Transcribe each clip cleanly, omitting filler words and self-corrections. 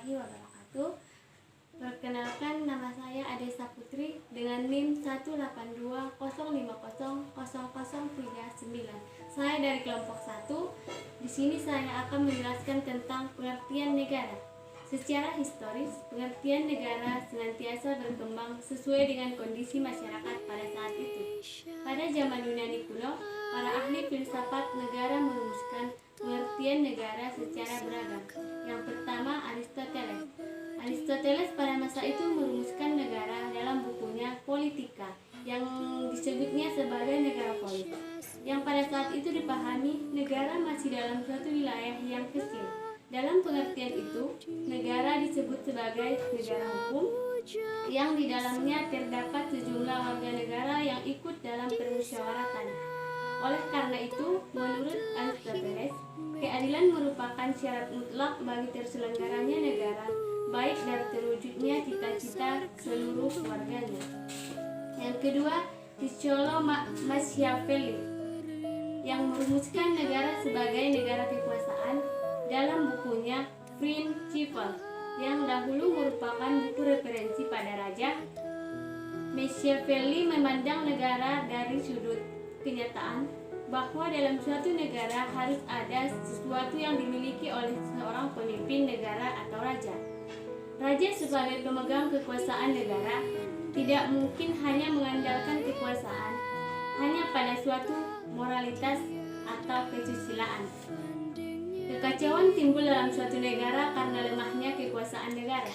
warahmatullahi wabarakatuh. Perkenalkan, nama saya Ade Saputri dengan NIM 18205000039. Saya dari kelompok 1. Di sini saya akan menjelaskan tentang pengertian negara. Secara historis, pengertian negara senantiasa berkembang sesuai dengan kondisi masyarakat pada saat itu. Pada zaman Yunani kuno, para ahli filsafat negara merumuskan pengertian negara secara beragam. Yang pertama, Aristoteles. Aristoteles pada masa itu merumuskan negara dalam bukunya Politika, yang disebutnya sebagai negara polis, yang pada saat itu dipahami negara masih dalam suatu wilayah yang kecil. Dalam pengertian itu, negara disebut sebagai negara hukum, yang di dalamnya terdapat sejumlah warga negara yang ikut dalam permusyawaratan. Oleh karena itu, menurut Aristoteles, keadilan merupakan syarat mutlak bagi terselenggaranya negara, baik dan terwujudnya cita-cita seluruh warganya. Yang kedua, Niccolò Machiavelli, yang merumuskan negara sebagai negara kekuasaan dalam bukunya Principia, yang dahulu merupakan buku referensi pada raja. Machiavelli memandang negara dari sudut kenyataan bahwa dalam suatu negara harus ada sesuatu yang dimiliki oleh seorang pemimpin negara atau raja. Raja sebagai pemegang kekuasaan negara tidak mungkin hanya mengandalkan kekuasaan hanya pada suatu moralitas atau kesusilaan. Kekacauan timbul dalam suatu negara karena lemahnya kekuasaan negara.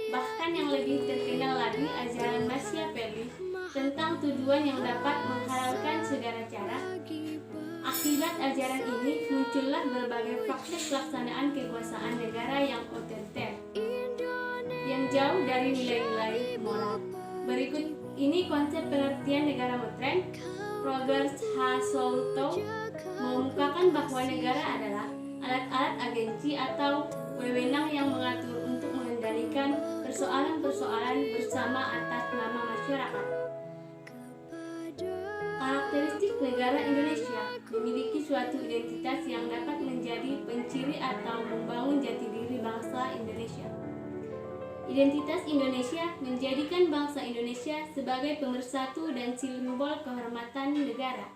Bahkan yang lebih terkenal lagi, ajaran Machiavelli tentang tujuan yang dapat menghalalkan segala cara. Akibat ajaran ini muncullah berbagai praktek pelaksanaan kekuasaan negara yang otoriter, yang jauh dari nilai-nilai moral. Berikut ini konsep pengertian negara modern. Roger Hassauto mengemukakan bahwa negara adalah alat-alat agensi atau wewenang yang mengatur untuk mengendalikan persoalan-persoalan bersama atas nama masyarakat. Karakteristik negara Indonesia memiliki suatu identitas yang dapat menjadi penciri atau membangun jati diri bangsa Indonesia. Identitas Indonesia menjadikan bangsa Indonesia sebagai pemersatu dan simbol kehormatan negara.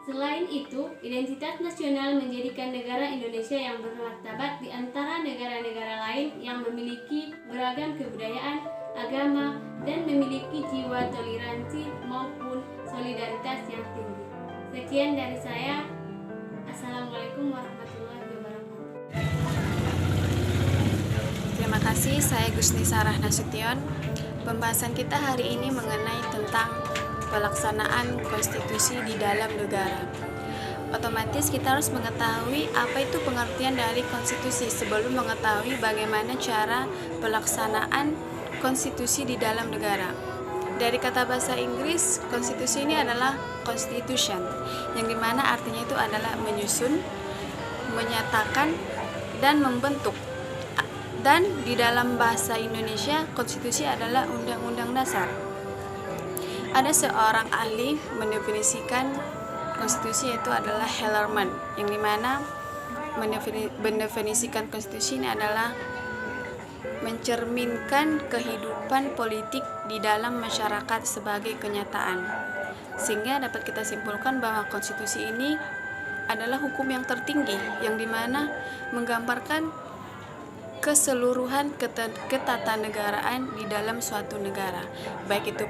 Selain itu, identitas nasional menjadikan negara Indonesia yang bermartabat di antara negara-negara lain yang memiliki beragam kebudayaan, agama, dan memiliki jiwa toleransi maupun solidaritas yang tinggi. Sekian dari saya. Assalamualaikum warahmatullahi wabarakatuh. Terima kasih, saya Gusni Sarah Nasution. Pembahasan kita hari ini mengenai tentang pelaksanaan konstitusi di dalam negara. Otomatis kita harus mengetahui apa itu pengertian dari konstitusi sebelum mengetahui bagaimana cara pelaksanaan konstitusi di dalam negara. Dari kata bahasa Inggris, konstitusi ini adalah constitution, yang dimana artinya itu adalah menyusun, menyatakan, dan membentuk. Dan di dalam bahasa Indonesia, konstitusi adalah undang-undang dasar. Ada seorang ahli mendefinisikan konstitusi itu adalah Hellerman, yang dimana mendefinisikan konstitusi ini adalah mencerminkan kehidupan politik di dalam masyarakat sebagai kenyataan. Sehingga dapat kita simpulkan bahwa konstitusi ini adalah hukum yang tertinggi, yang dimana menggambarkan keseluruhan ketatanegaraan di dalam suatu negara, baik itu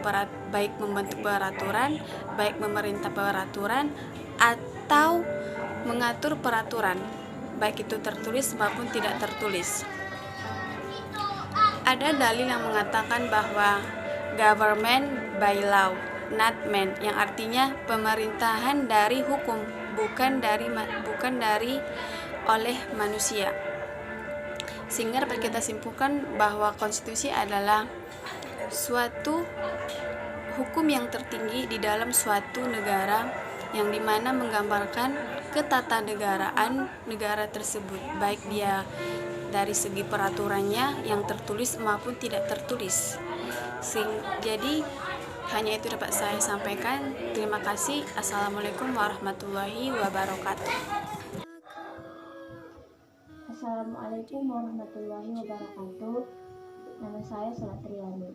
baik membentuk peraturan, baik memerintah peraturan, atau mengatur peraturan, baik itu tertulis maupun tidak tertulis. Ada dalil yang mengatakan bahwa government by law, not man, yang artinya pemerintahan dari hukum, bukan dari oleh manusia. Sehingga dapat kita simpulkan bahwa konstitusi adalah suatu hukum yang tertinggi di dalam suatu negara, yang dimana menggambarkan ketatanegaraan negara tersebut, baik dia dari segi peraturannya yang tertulis maupun tidak tertulis. Jadi hanya itu dapat saya sampaikan. Terima kasih. Assalamualaikum warahmatullahi wabarakatuh. Assalamualaikum warahmatullahi wabarakatuh. Nama saya Salatriani.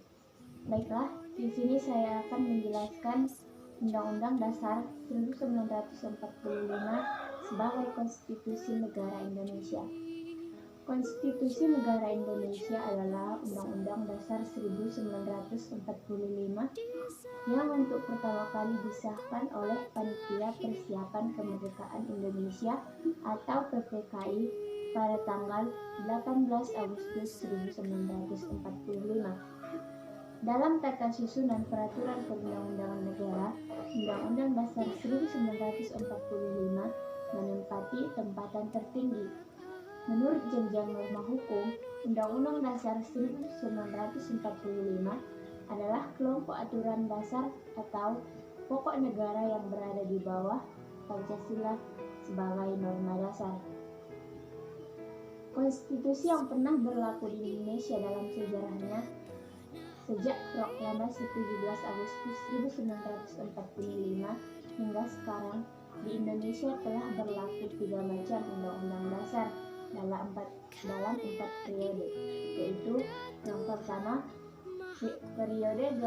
Baiklah, di sini saya akan menjelaskan Undang-Undang Dasar 1945 sebagai Konstitusi Negara Indonesia. Konstitusi Negara Indonesia adalah Undang-Undang Dasar 1945 yang untuk pertama kali disahkan oleh Panitia Persiapan Kemerdekaan Indonesia atau PPKI pada tanggal 18 Agustus 1945. Dalam tata susunan peraturan perundang-undangan negara, Undang-Undang Dasar 1945 menempati tempatan tertinggi. Menurut jenjang norma hukum, Undang-Undang Dasar 1945 adalah kelompok aturan dasar atau pokok negara yang berada di bawah Pancasila sebagai norma dasar. Konstitusi yang pernah berlaku di Indonesia dalam sejarahnya sejak proklamasi 17 Agustus 1945 hingga sekarang, di Indonesia telah berlaku 3 macam undang-undang dasar dalam empat periode, yaitu yang pertama periode 18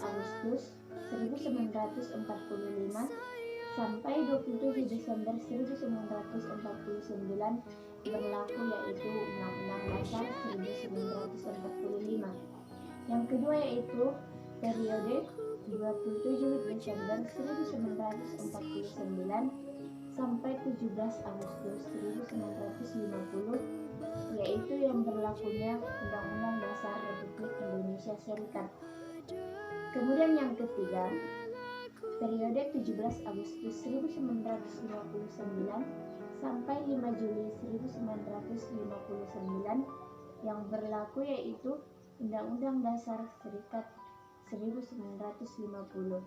Agustus 1945 sampai 27 Desember 1949 berlaku, yaitu Undang-Undang Dasar 1945. Yang kedua yaitu periode 27 Desember 1949 sampai 17 Agustus 1950, yaitu yang berlakunya Undang-Undang Dasar Republik Indonesia Serikat. Kemudian yang ketiga, periode 17 Agustus 1959 sampai 5 Juli 1959 yang berlaku, yaitu Undang-Undang Dasar Serikat 1950.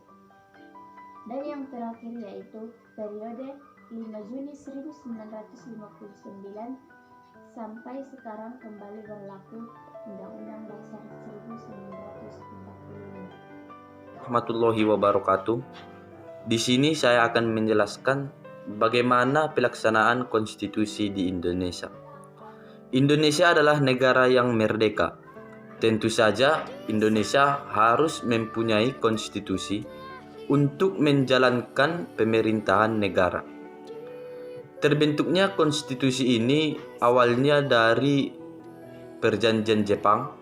Dan yang terakhir yaitu periode 5 Juni 1959 sampai sekarang kembali berlaku Undang-Undang Dasar 1945. Warahmatullahi wabarakatuh. Di sini saya akan menjelaskan bagaimana pelaksanaan konstitusi di Indonesia. Indonesia adalah negara yang merdeka. Tentu saja Indonesia harus mempunyai konstitusi untuk menjalankan pemerintahan negara. Terbentuknya konstitusi ini awalnya dari Perjanjian Jepang.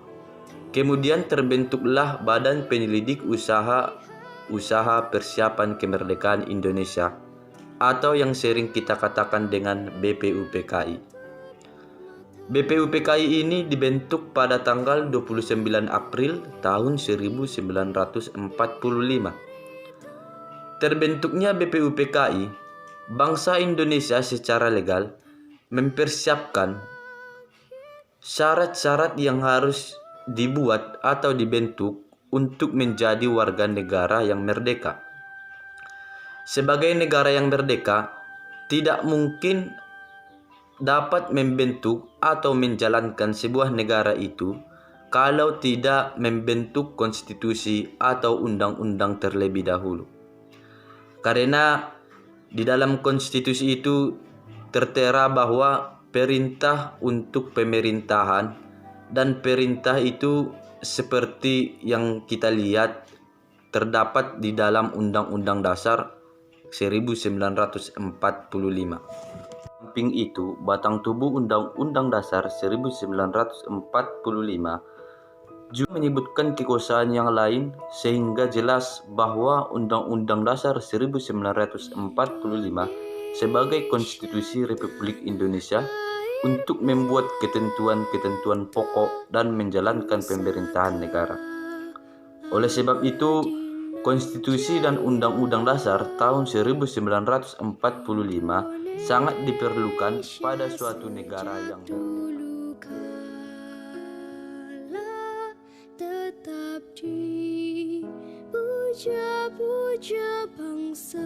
Kemudian terbentuklah Badan Penyelidik Usaha Persiapan Kemerdekaan Indonesia atau yang sering kita katakan dengan BPUPKI. BPUPKI ini dibentuk pada tanggal 29 April tahun 1945. Terbentuknya BPUPKI, bangsa Indonesia secara legal mempersiapkan syarat-syarat yang harus dibuat atau dibentuk untuk menjadi warga negara yang merdeka. Sebagai negara yang merdeka, tidak mungkin dapat membentuk atau menjalankan sebuah negara itu kalau tidak membentuk konstitusi atau undang-undang terlebih dahulu. Karena di dalam konstitusi itu tertera bahwa perintah untuk pemerintahan dan perintah itu seperti yang kita lihat terdapat di dalam Undang-Undang Dasar 1945. Samping itu, batang tubuh Undang-Undang Dasar 1945 juga menyebutkan kekuasaan yang lain sehingga jelas bahwa Undang-Undang Dasar 1945 sebagai Konstitusi Republik Indonesia untuk membuat ketentuan-ketentuan pokok dan menjalankan pemerintahan negara. Oleh sebab itu, Konstitusi dan Undang-Undang Dasar tahun 1945 sangat diperlukan pada suatu negara yang merdeka. Tetap dipuja-puja